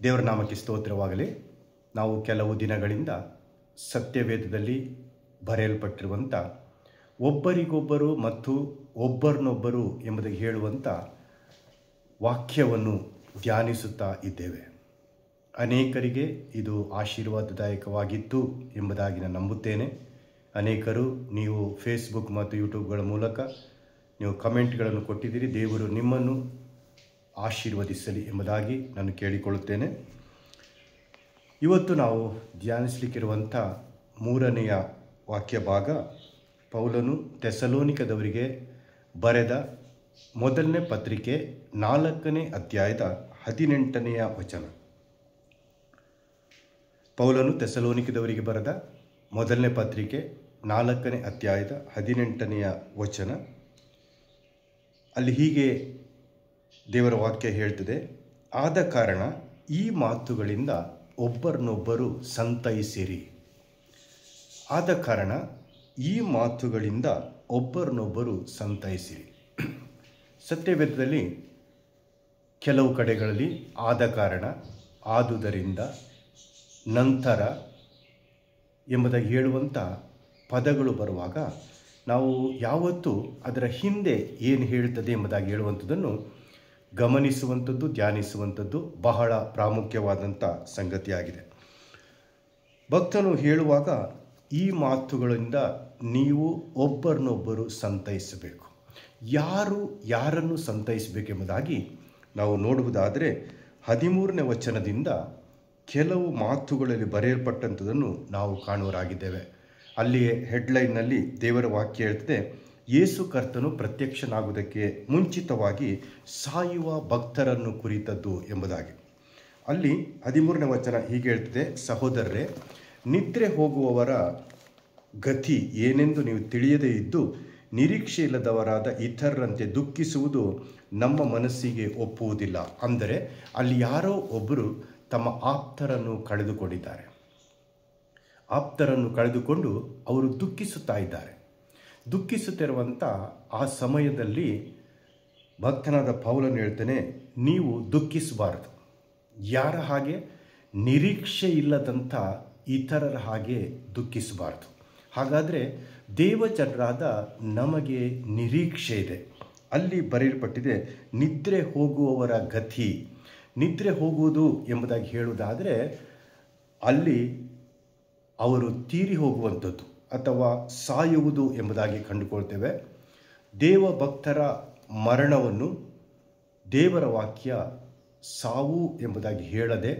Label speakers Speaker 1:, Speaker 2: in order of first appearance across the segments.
Speaker 1: ದೇವರ ನಾಮಕ್ಕೆ ಸ್ತೋತ್ರವಾಗಲಿ. ನಾವು ಕೆಲವು ದಿನಗಳಿಂದ ಸತ್ಯವೇದದಲ್ಲಿ ಬರೆಯಲ್ಪಟ್ಟಿರುವಂಥ ಒಬ್ಬರಿಗೊಬ್ಬರು ಮತ್ತು ಒಬ್ಬರನ್ನೊಬ್ಬರು ಎಂಬುದಾಗಿ ಹೇಳುವಂಥ ವಾಕ್ಯವನ್ನು ಧ್ಯಾನಿಸುತ್ತಾ ಇದ್ದೇವೆ. ಅನೇಕರಿಗೆ ಇದು ಆಶೀರ್ವಾದದಾಯಕವಾಗಿತ್ತು ಎಂಬುದಾಗಿ ನಾನು ನಂಬುತ್ತೇನೆ. ಅನೇಕರು ನೀವು ಫೇಸ್ಬುಕ್ ಮತ್ತು ಯೂಟ್ಯೂಬ್ಗಳ ಮೂಲಕ ನೀವು ಕಮೆಂಟ್ಗಳನ್ನು ಕೊಟ್ಟಿದ್ದೀರಿ. ದೇವರು ನಿಮ್ಮನ್ನು ಆಶೀರ್ವದಿಸಲಿ ಎಂಬುದಾಗಿ ನಾನು ಕೇಳಿಕೊಳ್ಳುತ್ತೇನೆ. ಇವತ್ತು ನಾವು ಧ್ಯಾನಿಸಲಿಕ್ಕಿರುವಂಥ ಮೂರನೆಯ ವಾಕ್ಯ ಭಾಗ ಪೌಲನು ಥೆಸಲೋನಿಕದವರಿಗೆ ಬರೆದ ಮೊದಲನೇ ಪತ್ರಿಕೆ 4ನೇ ಅಧ್ಯಾಯದ 18ನೆಯ ವಚನ. ಪೌಲನು ಥೆಸಲೋನಿಕದವರಿಗೆ ಬರೆದ ಮೊದಲನೇ ಪತ್ರಿಕೆ 4ನೇ ಅಧ್ಯಾಯದ 18ನೆಯ ವಚನ. ಅಲ್ಲಿ ಹೀಗೆ ದೇವರ ವಾಕ್ಯ ಹೇಳ್ತದೆ, ಆದ ಕಾರಣ ಈ ಮಾತುಗಳಿಂದ ಒಬ್ಬರನ್ನೊಬ್ಬರು ಸಂತೈಸಿರಿ. ಆದ ಕಾರಣ ಈ ಮಾತುಗಳಿಂದ ಒಬ್ಬರನ್ನೊಬ್ಬರು ಸಂತೈಸಿರಿ. ಸತ್ಯವೇದದಲ್ಲಿ ಕೆಲವು ಕಡೆಗಳಲ್ಲಿ ಆದ ಕಾರಣ, ಆದುದರಿಂದ, ನಂತರ ಎಂಬುದಾಗಿ ಹೇಳುವಂಥ ಪದಗಳು ಬರುವಾಗ ನಾವು ಯಾವತ್ತೂ ಅದರ ಹಿಂದೆ ಏನು ಹೇಳ್ತದೆ ಎಂಬುದಾಗಿ ಹೇಳುವಂಥದ್ದನ್ನು ಗಮನಿಸುವಂಥದ್ದು, ಧ್ಯಾನಿಸುವಂಥದ್ದು ಬಹಳ ಪ್ರಾಮುಖ್ಯವಾದಂಥ ಸಂಗತಿಯಾಗಿದೆ. ಭಕ್ತನು ಹೇಳುವಾಗ ಈ ಮಾತುಗಳಿಂದ ನೀವು ಒಬ್ಬರನ್ನೊಬ್ಬರು ಸಂತೈಸಬೇಕು. ಯಾರು ಯಾರನ್ನು ಸಂತೈಸಬೇಕೆಂಬುದಾಗಿ ನಾವು ನೋಡುವುದಾದರೆ 13ನೇ ವಚನದಿಂದ ಕೆಲವು ಮಾತುಗಳಲ್ಲಿ ಬರೆಯಲ್ಪಟ್ಟಂಥದ್ದನ್ನು ನಾವು ಕಾಣುವರಾಗಿದ್ದೇವೆ. ಅಲ್ಲಿಯೇ ಹೆಡ್ಲೈನ್ನಲ್ಲಿ ದೇವರ ವಾಕ್ಯ ಹೇಳ್ತದೆ, ಯೇಸು ಕರ್ತನು ಪ್ರತ್ಯಕ್ಷನಾಗುವುದಕ್ಕೆ ಮುಂಚಿತವಾಗಿ ಸಾಯುವ ಭಕ್ತರನ್ನು ಕುರಿತದ್ದು ಎಂಬುದಾಗಿ. ಅಲ್ಲಿ 13ನೇ ವಚನ ಹೀಗೆ ಹೇಳ್ತದೆ, ಸಹೋದರರೇ, ನಿದ್ರೆ ಹೋಗುವವರ ಗತಿ ಏನೆಂದು ನೀವು ತಿಳಿಯದೇ ಇದ್ದು ನಿರೀಕ್ಷೆ ಇಲ್ಲದವರಾದ ಇತರರಂತೆ ದುಃಖಿಸುವುದು ನಮ್ಮ ಮನಸ್ಸಿಗೆ ಒಪ್ಪುವುದಿಲ್ಲ. ಅಂದರೆ ಅಲ್ಲಿ ಯಾರೋ ಒಬ್ಬರು ತಮ್ಮ ಆಪ್ತರನ್ನು ಕಳೆದುಕೊಂಡಿದ್ದಾರೆ. ಆಪ್ತರನ್ನು ಕಳೆದುಕೊಂಡು ಅವರು ದುಃಖಿಸುತ್ತಾ ಇದ್ದಾರೆ. ದುಃಖಿಸುತ್ತಿರುವಂಥ ಆ ಸಮಯದಲ್ಲಿ ಭಕ್ತನಾದ ಪೌಲನು ಹೇಳ್ತಾನೆ, ನೀವು ದುಃಖಿಸಬಾರದು. ಯಾರ ಹಾಗೆ? ನಿರೀಕ್ಷೆ ಇಲ್ಲದಂಥ ಇತರರ ಹಾಗೆ ದುಃಖಿಸಬಾರದು. ಹಾಗಾದರೆ ದೇವಜನರಾದ ನಮಗೆ ನಿರೀಕ್ಷೆ ಇದೆ. ಅಲ್ಲಿ ಬರೆಯಲ್ಪಟ್ಟಿದೆ, ನಿದ್ರೆ ಹೋಗುವವರ ಗತಿ. ನಿದ್ರೆ ಹೋಗುವುದು ಎಂಬುದಾಗಿ ಹೇಳುವುದಾದರೆ ಅಲ್ಲಿ ಅವರು ತೀರಿ ಹೋಗುವಂಥದ್ದು ಅಥವಾ ಸಾಯುವುದು ಎಂಬುದಾಗಿ ಕಂಡುಕೊಳ್ತೇವೆ. ದೇವಭಕ್ತರ ಮರಣವನ್ನು ದೇವರ ವಾಕ್ಯ ಸಾವು ಎಂಬುದಾಗಿ ಹೇಳದೆ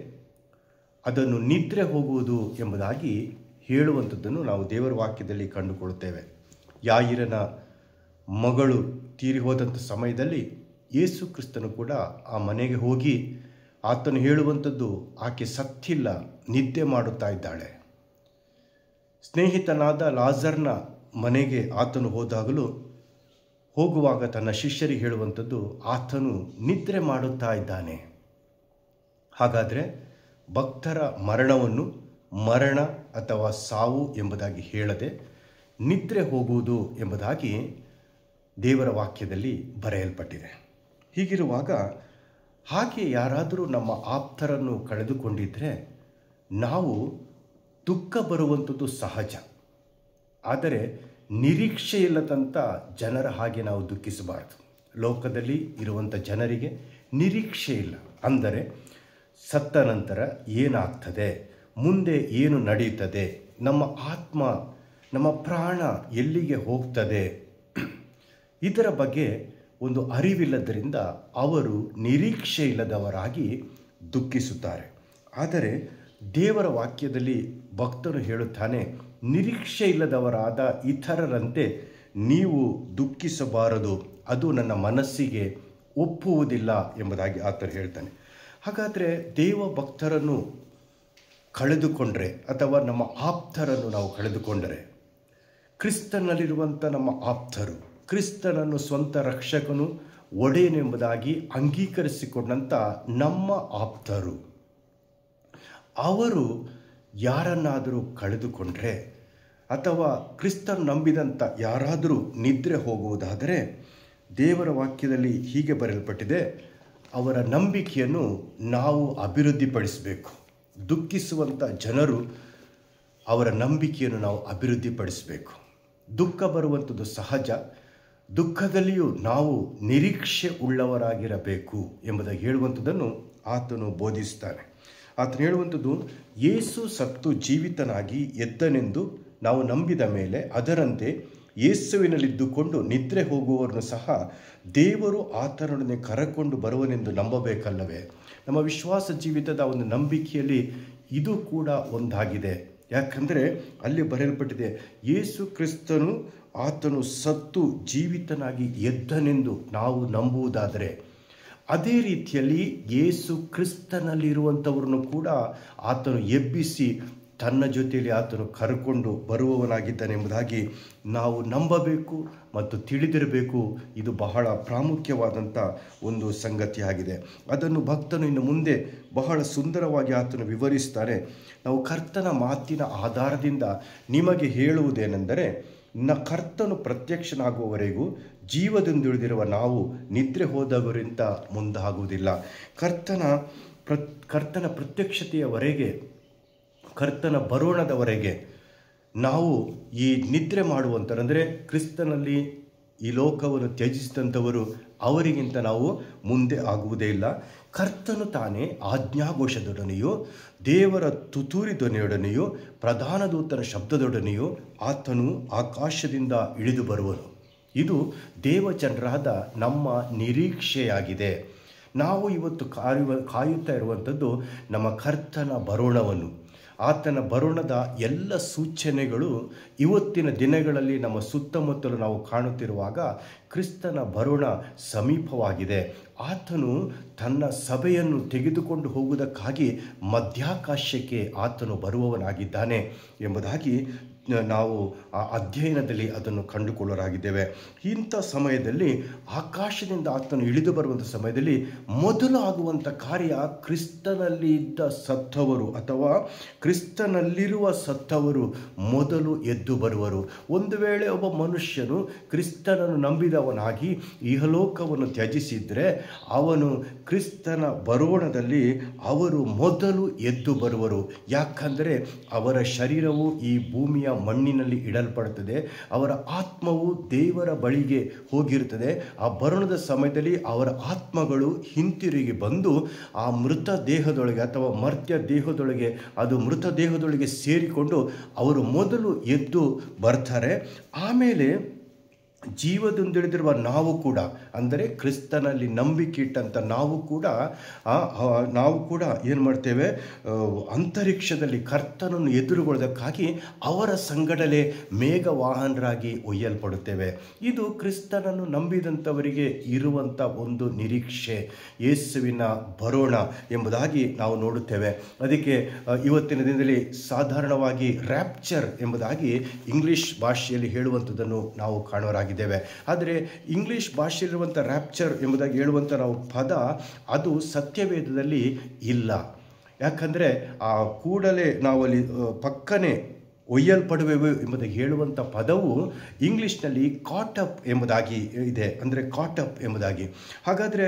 Speaker 1: ಅದನ್ನು ನಿದ್ರೆ ಹೋಗುವುದು ಎಂಬುದಾಗಿ ಹೇಳುವಂಥದ್ದನ್ನು ನಾವು ದೇವರ ವಾಕ್ಯದಲ್ಲಿ ಕಂಡುಕೊಳ್ಳುತ್ತೇವೆ. ಯಾಯಿರನ ಮಗಳು ತೀರಿ ಹೋದಂಥ ಸಮಯದಲ್ಲಿ ಯೇಸು ಕ್ರಿಸ್ತನು ಕೂಡ ಆ ಮನೆಗೆ ಹೋಗಿ ಆತನು ಹೇಳುವಂಥದ್ದು, ಆಕೆ ಸತ್ತಿಲ್ಲ, ನಿದ್ದೆ ಮಾಡುತ್ತಾ ಇದ್ದಾಳೆ. ಸ್ನೇಹಿತನಾದ ಲಾಜರ್ನ ಮನೆಗೆ ಆತನು ಹೋಗುವಾಗ ತನ್ನ ಶಿಷ್ಯರಿಗೆ ಹೇಳುವಂಥದ್ದು, ಆತನು ನಿದ್ರೆ ಮಾಡುತ್ತಾ ಇದ್ದಾನೆ. ಹಾಗಾದರೆ ಭಕ್ತರ ಮರಣವನ್ನು ಮರಣ ಅಥವಾ ಸಾವು ಎಂಬುದಾಗಿ ಹೇಳದೆ ನಿದ್ರೆ ಹೋಗುವುದು ಎಂಬುದಾಗಿ ದೇವರ ವಾಕ್ಯದಲ್ಲಿ ಬರೆಯಲ್ಪಟ್ಟಿದೆ. ಹೀಗಿರುವಾಗ ಹಾಗೆ ಯಾರಾದರೂ ನಮ್ಮ ಆಪ್ತರನ್ನು ಕಳೆದುಕೊಂಡಿದ್ದರೆ ನಾವು ದುಃಖ ಬರುವಂಥದ್ದು ಸಹಜ. ಆದರೆ ನಿರೀಕ್ಷೆ ಇಲ್ಲದಂಥ ಜನರ ಹಾಗೆ ನಾವು ದುಃಖಿಸಬಾರದು. ಲೋಕದಲ್ಲಿ ಇರುವಂಥ ಜನರಿಗೆ ನಿರೀಕ್ಷೆ ಇಲ್ಲ. ಅಂದರೆ ಸತ್ತ ನಂತರ ಏನಾಗ್ತದೆ, ಮುಂದೆ ಏನು ನಡೆಯುತ್ತದೆ, ನಮ್ಮ ಆತ್ಮ, ನಮ್ಮ ಪ್ರಾಣ ಎಲ್ಲಿಗೆ ಹೋಗ್ತದೆ, ಇದರ ಬಗ್ಗೆ ಒಂದು ಅರಿವಿಲ್ಲದರಿಂದ ಅವರು ನಿರೀಕ್ಷೆ ಇಲ್ಲದವರಾಗಿ ದುಃಖಿಸುತ್ತಾರೆ. ಆದರೆ ದೇವರ ವಾಕ್ಯದಲ್ಲಿ ಭಕ್ತನು ಹೇಳುತ್ತಾನೆ, ನಿರೀಕ್ಷೆ ಇಲ್ಲದವರಾದ ಇತರರಂತೆ ನೀವು ದುಃಖಿಸಬಾರದು, ಅದು ನನ್ನ ಮನಸ್ಸಿಗೆ ಒಪ್ಪುವುದಿಲ್ಲ ಎಂಬುದಾಗಿ ಆತನು ಹೇಳ್ತಾನೆ. ಹಾಗಾದರೆ ದೇವ ಭಕ್ತರನ್ನು ಕಳೆದುಕೊಂಡರೆ ಅಥವಾ ನಮ್ಮ ಆಪ್ತರನ್ನು ನಾವು ಕಳೆದುಕೊಂಡರೆ, ಕ್ರಿಸ್ತನಲ್ಲಿರುವಂಥ ನಮ್ಮ ಆಪ್ತರು, ಕ್ರಿಸ್ತನನ್ನು ಸ್ವಂತ ರಕ್ಷಕನು ಒಡೆಯನೆಂಬುದಾಗಿ ಅಂಗೀಕರಿಸಿಕೊಂಡಂಥ ನಮ್ಮ ಆಪ್ತರು, ಅವರು ಯಾರನ್ನಾದರೂ ಕಳೆದುಕೊಂಡ್ರೆ ಅಥವಾ ಕ್ರಿಸ್ತನು ನಂಬಿದಂಥ ಯಾರಾದರೂ ನಿದ್ರೆ ಹೋಗುವುದಾದರೆ ದೇವರ ವಾಕ್ಯದಲ್ಲಿ ಹೀಗೆ ಬರೆಯಲ್ಪಟ್ಟಿದೆ, ಅವರ ನಂಬಿಕೆಯನ್ನು ನಾವು ಅಭಿವೃದ್ಧಿಪಡಿಸಬೇಕು. ದುಃಖಿಸುವಂಥ ಜನರು ಅವರ ನಂಬಿಕೆಯನ್ನು ನಾವು ಅಭಿವೃದ್ಧಿಪಡಿಸಬೇಕು. ದುಃಖ ಬರುವಂಥದ್ದು ಸಹಜ. ದುಃಖದಲ್ಲಿಯೂ ನಾವು ನಿರೀಕ್ಷೆ ಉಳ್ಳವರಾಗಿರಬೇಕು ಎಂಬುದಾಗಿ ಹೇಳುವಂಥದ್ದನ್ನು ಆತನು ಬೋಧಿಸ್ತಾನೆ. ಆತನು ಹೇಳುವಂಥದ್ದು, ಯೇಸು ಸತ್ತು ಜೀವಿತನಾಗಿ ಎದ್ದನೆಂದು ನಾವು ನಂಬಿದ ಮೇಲೆ ಅದರಂತೆ ಯೇಸುವಿನಲ್ಲಿದ್ದುಕೊಂಡು ನಿದ್ರೆ ಹೋಗುವವರನ್ನು ಸಹ ದೇವರು ಆತನೊಡನೆ ಕರಕೊಂಡು ಬರುವನೆಂದು ನಂಬಬೇಕಲ್ಲವೇ? ನಮ್ಮ ವಿಶ್ವಾಸ ಜೀವಿತದ ಒಂದು ನಂಬಿಕೆಯಲ್ಲಿ ಇದು ಕೂಡ ಒಂದಾಗಿದೆ. ಯಾಕಂದರೆ ಅಲ್ಲಿ ಬರೆಯಲ್ಪಟ್ಟಿದೆ, ಯೇಸು ಕ್ರಿಸ್ತನು ಆತನು ಸತ್ತು ಜೀವಿತನಾಗಿ ಎದ್ದನೆಂದು ನಾವು ನಂಬುವುದಾದರೆ, ಅದೇ ರೀತಿಯಲ್ಲಿ ಯೇಸು ಕ್ರಿಸ್ತನಲ್ಲಿರುವಂಥವ್ರನ್ನು ಕೂಡ ಆತನು ಎಬ್ಬಿಸಿ ತನ್ನ ಜೊತೆಯಲ್ಲಿ ಆತನು ಕರ್ಕೊಂಡು ಬರುವವನಾಗಿದ್ದಾನೆಂಬುದಾಗಿ ನಾವು ನಂಬಬೇಕು ಮತ್ತು ತಿಳಿದಿರಬೇಕು. ಇದು ಬಹಳ ಪ್ರಾಮುಖ್ಯವಾದಂಥ ಒಂದು ಸಂಗತಿಯಾಗಿದೆ. ಅದನ್ನು ಭಕ್ತನು ಇನ್ನು ಮುಂದೆ ಬಹಳ ಸುಂದರವಾಗಿ ಆತನು ವಿವರಿಸ್ತಾನೆ. ನಾವು ಕರ್ತನ ಮಾತಿನ ಆಧಾರದಿಂದ ನಿಮಗೆ ಹೇಳುವುದೇನೆಂದರೆ, ಕರ್ತನು ಪ್ರತ್ಯಕ್ಷನಾಗುವವರೆಗೂ ಜೀವದಿಂದುಳಿದಿರುವ ನಾವು ನಿದ್ರೆ ಹೋದವರಿಂದ ಮುಂದಾಗುವುದಿಲ್ಲ. ಕರ್ತನ ಪ್ರತ್ಯಕ್ಷತೆಯವರೆಗೆ, ಕರ್ತನ ಬರೋಣದವರೆಗೆ ನಾವು ಈ ನಿದ್ರೆ ಮಾಡುವಂಥವ್ರು, ಅಂದರೆ ಕ್ರಿಸ್ತನಲ್ಲಿ ಈ ಲೋಕವನ್ನು ತ್ಯಜಿಸಿದಂಥವರು, ಅವರಿಗಿಂತ ನಾವು ಮುಂದೆ ಆಗುವುದೇ ಇಲ್ಲ. ಕರ್ತನು ತಾನೇ ಆಜ್ಞಾಘೋಷದೊಡನೆಯೋ ದೇವರ ತುತ್ತೂರಿ ಧ್ವನಿಯೊಡನೆಯೋ ಪ್ರಧಾನ ದೂತನ ಶಬ್ದದೊಡನೆಯೋ ಆತನು ಆಕಾಶದಿಂದ ಇಳಿದು ಬರುವನು. ಇದು ದೇವಜನರಾದ ನಮ್ಮ ನಿರೀಕ್ಷೆಯಾಗಿದೆ. ನಾವು ಇವತ್ತು ಕಾಯುತ್ತಾ ಇರುವಂಥದ್ದು ನಮ್ಮ ಕರ್ತನ ಬರೋಣವನ್ನು. ಆತನ ಬರೋಣದ ಎಲ್ಲ ಸೂಚನೆಗಳು ಇವತ್ತಿನ ದಿನಗಳಲ್ಲಿ ನಮ್ಮ ಸುತ್ತಮುತ್ತಲು ನಾವು ಕಾಣುತ್ತಿರುವಾಗ ಕ್ರಿಸ್ತನ ಬರೋಣ ಸಮೀಪವಾಗಿದೆ. ಆತನು ತನ್ನ ಸಭೆಯನ್ನು ತೆಗೆದುಕೊಂಡು ಹೋಗುವುದಕ್ಕಾಗಿ ಮಧ್ಯಾಕಾಶಕ್ಕೆ ಆತನು ಬರುವವನಾಗಿದ್ದಾನೆ ಎಂಬುದಾಗಿ ನಾವು ಆ ಅಧ್ಯಯನದಲ್ಲಿ ಅದನ್ನು ಕಂಡುಕೊಳ್ಳೋರಾಗಿದ್ದೇವೆ. ಇಂಥ ಸಮಯದಲ್ಲಿ ಆಕಾಶದಿಂದ ಆತನು ಇಳಿದು ಬರುವಂಥ ಸಮಯದಲ್ಲಿ ಮೊದಲು ಆಗುವಂಥ ಕಾರ್ಯ, ಕ್ರಿಸ್ತನಲ್ಲಿ ಇದ್ದ ಸತ್ತವರು ಅಥವಾ ಕ್ರಿಸ್ತನಲ್ಲಿರುವ ಸತ್ತವರು ಮೊದಲು ಎದ್ದು ಬರುವರು. ಒಂದು ವೇಳೆ ಒಬ್ಬ ಮನುಷ್ಯನು ಕ್ರಿಸ್ತನನ್ನು ನಂಬಿದವನಾಗಿ ಇಹಲೋಕವನ್ನು ತ್ಯಜಿಸಿದರೆ ಅವನು ಕ್ರಿಸ್ತನ ಬರೋಣದಲ್ಲಿ ಅವರು ಮೊದಲು ಎದ್ದು ಬರುವರು. ಯಾಕಂದರೆ ಅವರ ಶರೀರವು ಈ ಭೂಮಿಯ ಮಣ್ಣಿನಲ್ಲಿ ಇಡಲ್ಪಡುತ್ತದೆ, ಅವರ ಆತ್ಮವು ದೇವರ ಬಳಿಗೆ ಹೋಗಿರುತ್ತದೆ. ಆ ಬರೋಣದ ಸಮಯದಲ್ಲಿ ಅವರ ಆತ್ಮಗಳು ಹಿಂತಿರುಗಿ ಬಂದು ಆ ಮೃತ ದೇಹದೊಳಗೆ ಅಥವಾ ಮರ್ತ್ಯ ದೇಹದೊಳಗೆ, ಅದು ಮೃತ ದೇಹದೊಳಗೆ ಸೇರಿಕೊಂಡು ಅವರು ಮೊದಲು ಎದ್ದು ಬರ್ತಾರೆ. ಆಮೇಲೆ ಜೀವದಿಂದಿಳಿದಿರುವ ನಾವು ಕೂಡ, ಅಂದರೆ ಕ್ರಿಸ್ತನಲ್ಲಿ ನಂಬಿಕೆ ಇಟ್ಟಂಥ ನಾವು ಕೂಡ ಏನು ಮಾಡ್ತೇವೆ, ಅಂತರಿಕ್ಷದಲ್ಲಿ ಕರ್ತನನ್ನು ಎದುರುಗೊಳ್ಳೋದಕ್ಕಾಗಿ ಅವರ ಸಂಗಡಲೇ ಮೇಘವಾಹನರಾಗಿ ಒಯ್ಯಲ್ಪಡುತ್ತೇವೆ. ಇದು ಕ್ರಿಸ್ತನನ್ನು ನಂಬಿದಂಥವರಿಗೆ ಇರುವಂಥ ಒಂದು ನಿರೀಕ್ಷೆ, ಯೇಸುವಿನ ಬರೋಣ ಎಂಬುದಾಗಿ ನಾವು ನೋಡುತ್ತೇವೆ. ಅದಕ್ಕೆ ಇವತ್ತಿನ ದಿನದಲ್ಲಿ ಸಾಧಾರಣವಾಗಿ ರ್ಯಾಪ್ಚರ್ ಎಂಬುದಾಗಿ ಇಂಗ್ಲಿಷ್ ಭಾಷೆಯಲ್ಲಿ ಹೇಳುವಂಥದ್ದನ್ನು ನಾವು ಕಾಣೋರಾಗಿದ್ದೇವೆ. ಆದರೆ ಇಂಗ್ಲಿಷ್ ಭಾಷೆಯಲ್ಲಿರುವಂಥ ರ್ಯಾಪ್ಚರ್ ಎಂಬುದಾಗಿ ಹೇಳುವಂಥ ನಾವು ಪದ, ಅದು ಸತ್ಯವೇದದಲ್ಲಿ ಇಲ್ಲ. ಯಾಕಂದರೆ ಆ ಕೂಡಲೇ ನಾವಲ್ಲಿ ಪಕ್ಕನೆ ಒಯ್ಯಲ್ಪಡುವೆವು ಎಂಬುದಾಗಿ ಹೇಳುವಂಥ ಪದವು ಇಂಗ್ಲೀಷ್ನಲ್ಲಿ ಕಾಟಪ್ ಎಂಬುದಾಗಿ ಇದೆ, ಅಂದರೆ ಕಾಟಪ್ ಎಂಬುದಾಗಿ. ಹಾಗಾದರೆ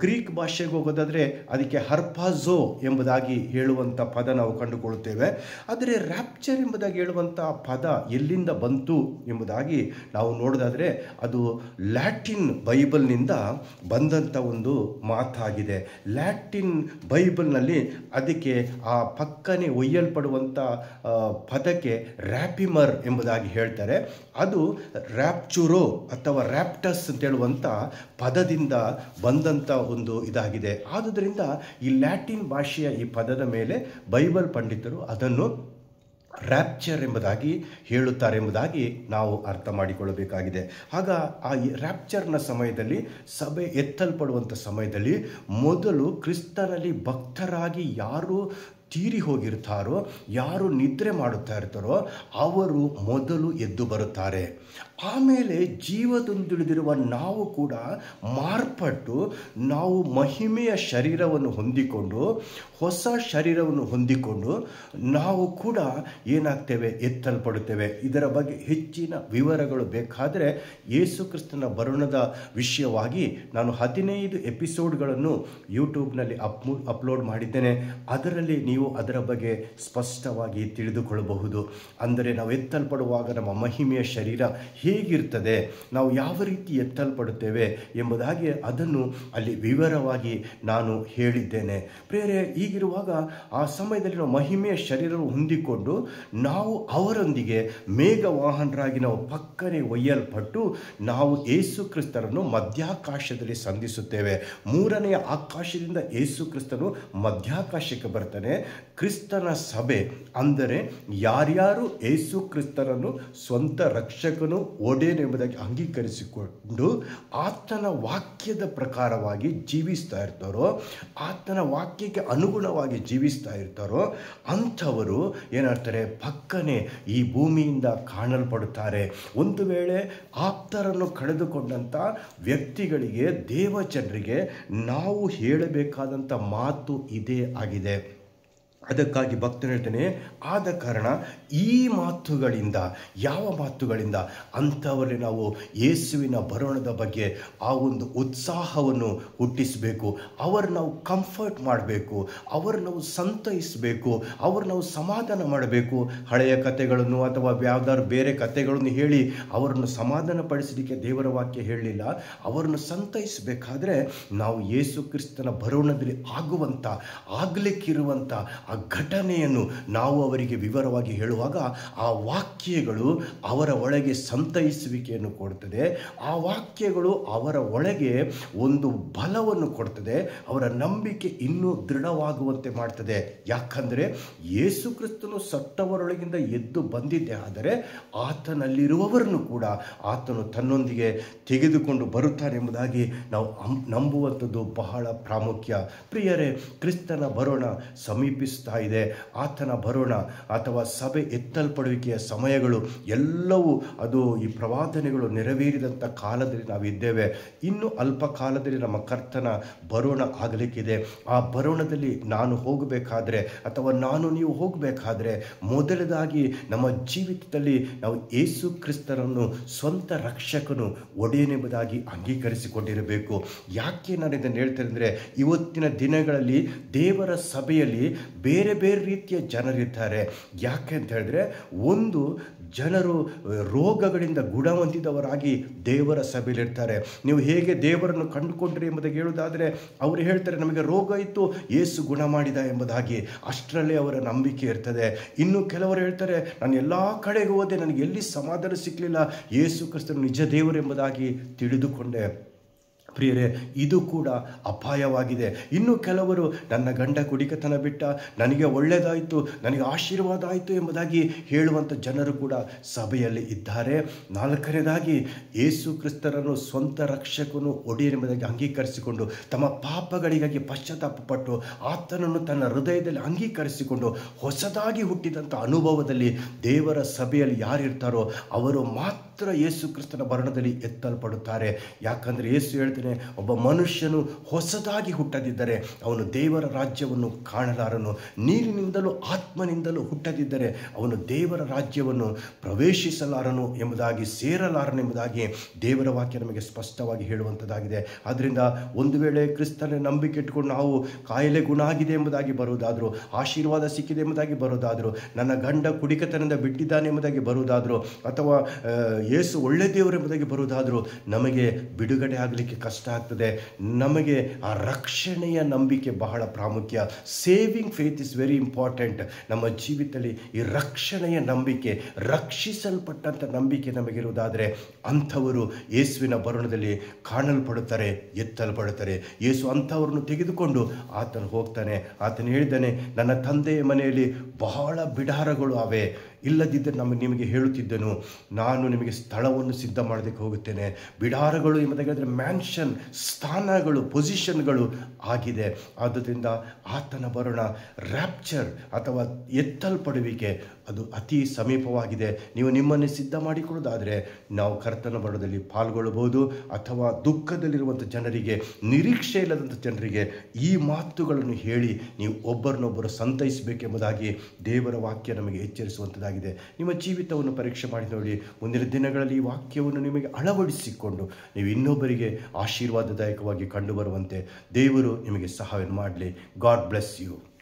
Speaker 1: ಗ್ರೀಕ್ ಭಾಷೆಗೆ ಹೋಗೋದಾದರೆ ಅದಕ್ಕೆ ಹರ್ಪಾಝೋ ಎಂಬುದಾಗಿ ಹೇಳುವಂಥ ಪದ ನಾವು ಕಂಡುಕೊಳ್ಳುತ್ತೇವೆ. ಆದರೆ ರ್ಯಾಪ್ಚರ್ ಎಂಬುದಾಗಿ ಹೇಳುವಂಥ ಪದ ಎಲ್ಲಿಂದ ಬಂತು ಎಂಬುದಾಗಿ ನಾವು ನೋಡೋದಾದರೆ ಅದು ಲ್ಯಾಟಿನ್ ಬೈಬಲ್ನಿಂದ ಬಂದಂಥ ಒಂದು ಮಾತಾಗಿದೆ. ಲ್ಯಾಟಿನ್ ಬೈಬಲ್ನಲ್ಲಿ ಅದಕ್ಕೆ ಆ ಪಕ್ಕನೆ ಒಯ್ಯಲ್ಪಡುವಂಥ ಪದಕ್ಕೆ ರ್ಯಾಪಿಮರ್ ಎಂಬುದಾಗಿ ಹೇಳ್ತಾರೆ. ಅದು ರ್ಯಾಪ್ಚುರೋ ಅಥವಾ ರ್ಯಾಪ್ಟಸ್ ಅಂತ ಹೇಳುವಂಥ ಪದದಿಂದ ಬಂದಂಥ ಒಂದು ಇದಾಗಿದೆ. ಆದುದರಿಂದ ಈ ಲ್ಯಾಟಿನ್ ಭಾಷೆಯ ಈ ಪದದ ಮೇಲೆ ಬೈಬಲ್ ಪಂಡಿತರು ಅದನ್ನು ರ್ಯಾಪ್ಚರ್ ಎಂಬುದಾಗಿ ಹೇಳುತ್ತಾರೆ ಎಂಬುದಾಗಿ ನಾವು ಅರ್ಥ ಮಾಡಿಕೊಳ್ಳಬೇಕಾಗಿದೆ. ಆಗ ಆ ರ್ಯಾಪ್ಚರ್ನ ಸಮಯದಲ್ಲಿ, ಸಭೆ ಎತ್ತಲ್ಪಡುವಂಥ ಸಮಯದಲ್ಲಿ, ಮೊದಲು ಕ್ರಿಸ್ತನಲ್ಲಿ ಭಕ್ತರಾಗಿ ಯಾರು ತೀರಿ ಹೋಗಿರ್ತಾರೋ, ಯಾರು ನಿದ್ರೆ ಮಾಡುತ್ತಾ ಇರ್ತಾರೋ ಅವರು ಮೊದಲು ಎದ್ದು ಬರುತ್ತಾರೆ. ಆಮೇಲೆ ಜೀವದೊಂದಿಳಿದಿರುವ ನಾವು ಕೂಡ ಮಾರ್ಪಟ್ಟು ನಾವು ಮಹಿಮೆಯ ಶರೀರವನ್ನು ಹೊಂದಿಕೊಂಡು, ಹೊಸ ಶರೀರವನ್ನು ಹೊಂದಿಕೊಂಡು ನಾವು ಕೂಡ ಏನಾಗ್ತೇವೆ, ಎತ್ತಲ್ಪಡುತ್ತೇವೆ. ಇದರ ಬಗ್ಗೆ ಹೆಚ್ಚಿನ ವಿವರಗಳು ಬೇಕಾದರೆ ಯೇಸು ಕ್ರಿಸ್ತನ ಬರುಣದ ವಿಷಯವಾಗಿ ನಾನು 15 ಎಪಿಸೋಡ್ಗಳನ್ನು ಯೂಟ್ಯೂಬ್ನಲ್ಲಿ ಅಪ್ಲೋಡ್ ಮಾಡಿದ್ದೇನೆ. ಅದರಲ್ಲಿ ನೀವು ಅದರ ಬಗ್ಗೆ ಸ್ಪಷ್ಟವಾಗಿ ತಿಳಿದುಕೊಳ್ಳಬಹುದು. ಅಂದರೆ ನಾವು ಎತ್ತಲ್ಪಡುವಾಗ ನಮ್ಮ ಮಹಿಮೆಯ ಶರೀರ ಹೇಗಿರ್ತದೆ, ನಾವು ಯಾವ ರೀತಿ ಎತ್ತಲ್ಪಡುತ್ತೇವೆ ಎಂಬುದಾಗಿ ಅದನ್ನು ಅಲ್ಲಿ ವಿವರವಾಗಿ ನಾನು ಹೇಳಿದ್ದೇನೆ. ಪ್ರಿಯರೇ, ಹೀಗಿರುವಾಗ ಆ ಸಮಯದಲ್ಲಿ ನಾವು ಮಹಿಮೆಯ ಶರೀರವನ್ನು ಹೊಂದಿಕೊಂಡು ನಾವು ಅವರೊಂದಿಗೆ ಮೇಘವಾಹನರಾಗಿ ನಾವು ಪಕ್ಕನೆ ಒಯ್ಯಲ್ಪಟ್ಟು ನಾವು ಯೇಸು ಕ್ರಿಸ್ತರನ್ನು ಮಧ್ಯಾಕಾಶದಲ್ಲಿ ಸಂಧಿಸುತ್ತೇವೆ. 3ನೇ ಆಕಾಶದಿಂದ ಯೇಸು ಕ್ರಿಸ್ತನು ಮಧ್ಯಾಕಾಶಕ್ಕೆ ಬರ್ತಾನೆ. ಕ್ರಿಸ್ತನ ಸಭೆ ಅಂದರೆ ಯಾರ್ಯಾರು ಯೇಸು ಕ್ರಿಸ್ತನನ್ನು ಸ್ವಂತ ರಕ್ಷಕನು ಒಡೆಯನೆಂಬುದಾಗಿ ಅಂಗೀಕರಿಸಿಕೊಂಡು ಆತನ ವಾಕ್ಯದ ಪ್ರಕಾರವಾಗಿ ಜೀವಿಸ್ತಾ ಇರ್ತಾರೋ, ಆತನ ವಾಕ್ಯಕ್ಕೆ ಅನುಗುಣವಾಗಿ ಜೀವಿಸ್ತಾ ಇರ್ತಾರೋ ಅಂಥವರು ಏನಾಗ್ತಾರೆ, ಪಕ್ಕನೆ ಈ ಭೂಮಿಯಿಂದ ಕಾಣಲ್ಪಡುತ್ತಾರೆ. ಒಂದು ವೇಳೆ ಆಪ್ತರನ್ನು ಕಳೆದುಕೊಂಡಂಥ ವ್ಯಕ್ತಿಗಳಿಗೆ, ದೇವಜನರಿಗೆ ನಾವು ಹೇಳಬೇಕಾದಂಥ ಮಾತು ಇದೇ ಆಗಿದೆ. ಅದಕ್ಕಾಗಿ ಭಕ್ತನು ಹೇಳ್ತಾನೆ, ಆದ ಕಾರಣ ಈ ಮಾತುಗಳಿಂದ, ಯಾವ ಮಾತುಗಳಿಂದ, ಅಂಥವರಲ್ಲಿ ನಾವು ಯೇಸುವಿನ ಬರೋಣದ ಬಗ್ಗೆ ಆ ಒಂದು ಉತ್ಸಾಹವನ್ನು ಹುಟ್ಟಿಸಬೇಕು. ಅವರು ನಾವು ಕಂಫರ್ಟ್ ಮಾಡಬೇಕು, ಅವರು ನಾವು ಸಂತೈಸಬೇಕು, ಅವರು ನಾವು ಸಮಾಧಾನ ಮಾಡಬೇಕು. ಹಳೆಯ ಕಥೆಗಳನ್ನು ಅಥವಾ ಯಾವುದಾದ್ರು ಬೇರೆ ಕಥೆಗಳನ್ನು ಹೇಳಿ ಅವರನ್ನು ಸಮಾಧಾನ ಪಡಿಸಲಿಕ್ಕೆ ದೇವರ ವಾಕ್ಯ ಹೇಳಲಿಲ್ಲ. ಅವರನ್ನು ಸಂತೈಸಬೇಕಾದ್ರೆ ನಾವು ಯೇಸು ಕ್ರಿಸ್ತನ ಬರೋಣದಲ್ಲಿ ಆಗಲಿಕ್ಕಿರುವಂಥ ಆ ಘಟನೆಯನ್ನು ನಾವು ಅವರಿಗೆ ವಿವರವಾಗಿ ಹೇಳುವಾಗ ಆ ವಾಕ್ಯಗಳು ಅವರ ಒಳಗೆ ಸಂತೈಸುವಿಕೆಯನ್ನು ಕೊಡುತ್ತದೆ. ಆ ವಾಕ್ಯಗಳು ಅವರ ಒಳಗೆ ಒಂದು ಬಲವನ್ನು ಕೊಡ್ತದೆ. ಅವರ ನಂಬಿಕೆ ಇನ್ನೂ ದೃಢವಾಗುವಂತೆ ಮಾಡ್ತದೆ. ಯಾಕಂದರೆ ಯೇಸು ಕ್ರಿಸ್ತನು ಸತ್ತವರೊಳಗಿಂದ ಎದ್ದು ಬಂದಿದ್ದೇ ಆದರೆ ಆತನಲ್ಲಿರುವವರನ್ನು ಕೂಡ ಆತನು ತನ್ನೊಂದಿಗೆ ತೆಗೆದುಕೊಂಡು ಬರುತ್ತಾನೆ ಎಂಬುದಾಗಿ ನಾವು ನಂಬುವಂಥದ್ದು ಬಹಳ ಪ್ರಾಮುಖ್ಯ. ಪ್ರಿಯರೇ, ಕ್ರಿಸ್ತನ ಬರೋಣ ಸಮೀಪಿಸ್ತಾ ಇದೆ. ಆತನ ಬರೋಣ ಅಥವಾ ಸಭೆ ಎತ್ತಲ್ಪಡುವಿಕೆಯ ಸಮಯಗಳು ಎಲ್ಲವೂ ಅದು ಈ ಪ್ರವಾದನೆಗಳು ನೆರವೇರಿದಂಥ ಕಾಲದಲ್ಲಿ ನಾವಿದ್ದೇವೆ. ಇನ್ನು ಅಲ್ಪ ಕಾಲದಲ್ಲಿ ನಮ್ಮ ಕರ್ತನ ಬರೋಣ ಆಗಲಿಕ್ಕಿದೆ. ಆ ಬರೋಣದಲ್ಲಿ ನಾನು ಹೋಗಬೇಕಾದ್ರೆ ಅಥವಾ ನಾನು ನೀವು ಹೋಗಬೇಕಾದ್ರೆ ಮೊದಲದಾಗಿ ನಮ್ಮ ಜೀವಿತದಲ್ಲಿ ನಾವು ಯೇಸು ಕ್ರಿಸ್ತನನ್ನು ಸ್ವಂತ ರಕ್ಷಕನು ಒಡೆಯನೆಂಬುದಾಗಿ ಅಂಗೀಕರಿಸಿಕೊಂಡಿರಬೇಕು. ಯಾಕೆ ನಾನು ಇದನ್ನು ಹೇಳ್ತೇನೆ ಅಂದರೆ, ಇವತ್ತಿನ ದಿನಗಳಲ್ಲಿ ದೇವರ ಸಭೆಯಲ್ಲಿ ಬೇರೆ ಬೇರೆ ರೀತಿಯ ಜನರಿದ್ದಾರೆ. ಯಾಕೆ ಅಂತ ಹೇಳಿದ್ರೆ, ಒಂದು ಜನರು ರೋಗಗಳಿಂದ ಗುಣ ಹೊಂದಿದವರಾಗಿ ದೇವರ ಸಭೆಯಲ್ಲಿರ್ತಾರೆ. ನೀವು ಹೇಗೆ ದೇವರನ್ನು ಕಂಡುಕೊಂಡ್ರಿ ಎಂಬುದಾಗಿ ಹೇಳುವುದಾದರೆ ಅವರು ಹೇಳ್ತಾರೆ, ನಮಗೆ ರೋಗ ಇತ್ತು, ಯೇಸು ಗುಣ ಮಾಡಿದ ಎಂಬುದಾಗಿ. ಅಷ್ಟರಲ್ಲೇ ಅವರ ನಂಬಿಕೆ ಇರ್ತದೆ. ಇನ್ನು ಕೆಲವರು ಹೇಳ್ತಾರೆ, ನಾನು ಎಲ್ಲ ಕಡೆಗೆ ಹೋದೆ, ನನಗೆ ಎಲ್ಲಿ ಸಮಾಧಾನ ಸಿಕ್ಕಲಿಲ್ಲ, ಯೇಸು ಕ್ರಿಸ್ತನು ನಿಜ ದೇವರು ಎಂಬುದಾಗಿ ತಿಳಿದುಕೊಂಡೆ. ಪ್ರಿಯರೇ, ಇದು ಕೂಡ ಅಪಾಯವಾಗಿದೆ. ಇನ್ನು ಕೆಲವರು ನನ್ನ ಗಂಡ ಕುಡಿಕತನ ಬಿಟ್ಟ, ನನಗೆ ಒಳ್ಳೆಯದಾಯಿತು, ನನಗೆ ಆಶೀರ್ವಾದ ಆಯಿತು ಎಂಬುದಾಗಿ ಹೇಳುವಂಥ ಜನರು ಕೂಡ ಸಭೆಯಲ್ಲಿ ಇದ್ದಾರೆ. 4ನೇದಾಗಿ ಯೇಸು ಕ್ರಿಸ್ತರನ್ನು ಸ್ವಂತ ರಕ್ಷಕನು ಒಡೆಯನೆಂಬುದಾಗಿ ಅಂಗೀಕರಿಸಿಕೊಂಡು ತಮ್ಮ ಪಾಪಗಳಿಗಾಗಿ ಪಶ್ಚಾತ್ತಾಪಪಟ್ಟು ಆತನನ್ನು ತನ್ನ ಹೃದಯದಲ್ಲಿ ಅಂಗೀಕರಿಸಿಕೊಂಡು ಹೊಸದಾಗಿ ಹುಟ್ಟಿದಂಥ ಅನುಭವದಲ್ಲಿ ದೇವರ ಸಭೆಯಲ್ಲಿ ಯಾರಿರ್ತಾರೋ ಅವರು ಮಾತ್ರ ಯೇಸು ಕ್ರಿಸ್ತನ ಬರಣದಲ್ಲಿ ಎತ್ತಲ್ಪಡುತ್ತಾರೆ. ಯಾಕಂದರೆ ಯೇಸು ಹೇಳ್ತಾನೆ, ಒಬ್ಬ ಮನುಷ್ಯನು ಹೊಸದಾಗಿ ಹುಟ್ಟದಿದ್ದರೆ ಅವನು ದೇವರ ರಾಜ್ಯವನ್ನು ಕಾಣಲಾರನು. ನೀರಿನಿಂದಲೂ ಆತ್ಮನಿಂದಲೂ ಹುಟ್ಟದಿದ್ದರೆ ಅವನು ದೇವರ ರಾಜ್ಯವನ್ನು ಪ್ರವೇಶಿಸಲಾರನು ಎಂಬುದಾಗಿ, ಸೇರಲಾರನೆಂಬುದಾಗಿ ದೇವರ ವಾಕ್ಯ ನಮಗೆ ಸ್ಪಷ್ಟವಾಗಿ ಹೇಳುವಂಥದ್ದಾಗಿದೆ. ಆದ್ದರಿಂದ ಒಂದು ವೇಳೆ ಕ್ರಿಸ್ತನ ನಂಬಿಕೆ ಇಟ್ಟುಕೊಂಡು ನಾವು ಕಾಯಿಲೆ ಗುಣ ಆಗಿದೆ ಎಂಬುದಾಗಿ ಬರುವುದಾದರೂ, ಆಶೀರ್ವಾದ ಸಿಕ್ಕಿದೆ ಎಂಬುದಾಗಿ ಬರುವುದಾದರೂ, ನನ್ನ ಗಂಡ ಕುಡಿಕತನದಿಂದ ಬಿಟ್ಟಿದ್ದಾನೆ ಎಂಬುದಾಗಿ ಬರುವುದಾದರೂ, ಅಥವಾ ಯೇಸು ಒಳ್ಳೆ ದೇವರು ಎಂಬುದಾಗಿ ಬರುವುದಾದರೂ ನಮಗೆ ಬಿಡುಗಡೆ ಆಗಲಿಕ್ಕೆ ಕಷ್ಟ ಆಗ್ತದೆ. ನಮಗೆ ಆ ರಕ್ಷಣೆಯ ನಂಬಿಕೆ ಬಹಳ ಪ್ರಾಮುಖ್ಯ. Saving faith is very important. ನಮ್ಮ ಜೀವಿತದಲ್ಲಿ ಈ ರಕ್ಷಣೆಯ ನಂಬಿಕೆ, ರಕ್ಷಿಸಲ್ಪಟ್ಟಂಥ ನಂಬಿಕೆ ನಮಗಿರುವುದಾದರೆ ಅಂಥವರು ಯೇಸುವಿನ ಬರೋಣದಲ್ಲಿ ಕಾಣಲ್ಪಡುತ್ತಾರೆ, ಎತ್ತಲ್ಪಡುತ್ತಾರೆ. ಯೇಸು ಅಂಥವ್ರನ್ನು ತೆಗೆದುಕೊಂಡು ಆತನು ಹೋಗ್ತಾನೆ. ಆತನು ಹೇಳಿದ್ದಾನೆ, ನನ್ನ ತಂದೆಯ ಮನೆಯಲ್ಲಿ ಬಹಳ ಬಿಡಾರಗಳು ಅವೆ, ಇಲ್ಲದಿದ್ದರೆ ನಿಮಗೆ ಹೇಳುತ್ತಿದ್ದನು, ನಾನು ನಿಮಗೆ ಸ್ಥಳವನ್ನು ಸಿದ್ಧ ಮಾಡೋದಕ್ಕೆ ಹೋಗುತ್ತೇನೆ. ಬಿಡಾರಗಳು ಎಂಬುದಾಗಿ ಹೇಳಿದ್ರೆ ಮ್ಯಾನ್ಷನ್, ಸ್ಥಾನಗಳು, ಪೊಸಿಷನ್ಗಳು ಆಗಿದೆ. ಆದ್ದರಿಂದ ಆತನ ಬರೋಣ, ರ್ಯಾಪ್ಚರ್ ಅಥವಾ ಎತ್ತಲ್ಪಡುವಿಕೆ ಅದು ಅತಿ ಸಮೀಪವಾಗಿದೆ. ನೀವು ನಿಮ್ಮನ್ನೇ ಸಿದ್ಧ ಮಾಡಿಕೊಳ್ಳೋದಾದರೆ ನಾವು ಕರ್ತನ ಬರೋದಲ್ಲಿ ಪಾಲ್ಗೊಳ್ಳಬಹುದು. ಅಥವಾ ದುಃಖದಲ್ಲಿರುವಂಥ ಜನರಿಗೆ, ನಿರೀಕ್ಷೆ ಇಲ್ಲದಂಥ ಜನರಿಗೆ ಈ ಮಾತುಗಳನ್ನು ಹೇಳಿ ನೀವು ಒಬ್ಬರನ್ನೊಬ್ಬರು ಸಂತೈಸಬೇಕೆಂಬುದಾಗಿ ದೇವರ ವಾಕ್ಯ ನಮಗೆ ಎಚ್ಚರಿಸುವಂಥದ್ದಾಗಿದೆ. ನಿಮ್ಮ ಜೀವಿತವನ್ನು ಪರೀಕ್ಷೆ ಮಾಡಿ ನೋಡಿ. ಮುಂದಿನ ದಿನಗಳಲ್ಲಿ ಈ ವಾಕ್ಯವನ್ನು ನಿಮಗೆ ಅಳವಡಿಸಿಕೊಂಡು ನೀವು ಇನ್ನೊಬ್ಬರಿಗೆ ಆಶೀರ್ವಾದದಾಯಕವಾಗಿ ಕಂಡುಬರುವಂತೆ ದೇವರು ನಿಮಗೆ ಸಹಾಯ ಮಾಡಲಿ. God bless you.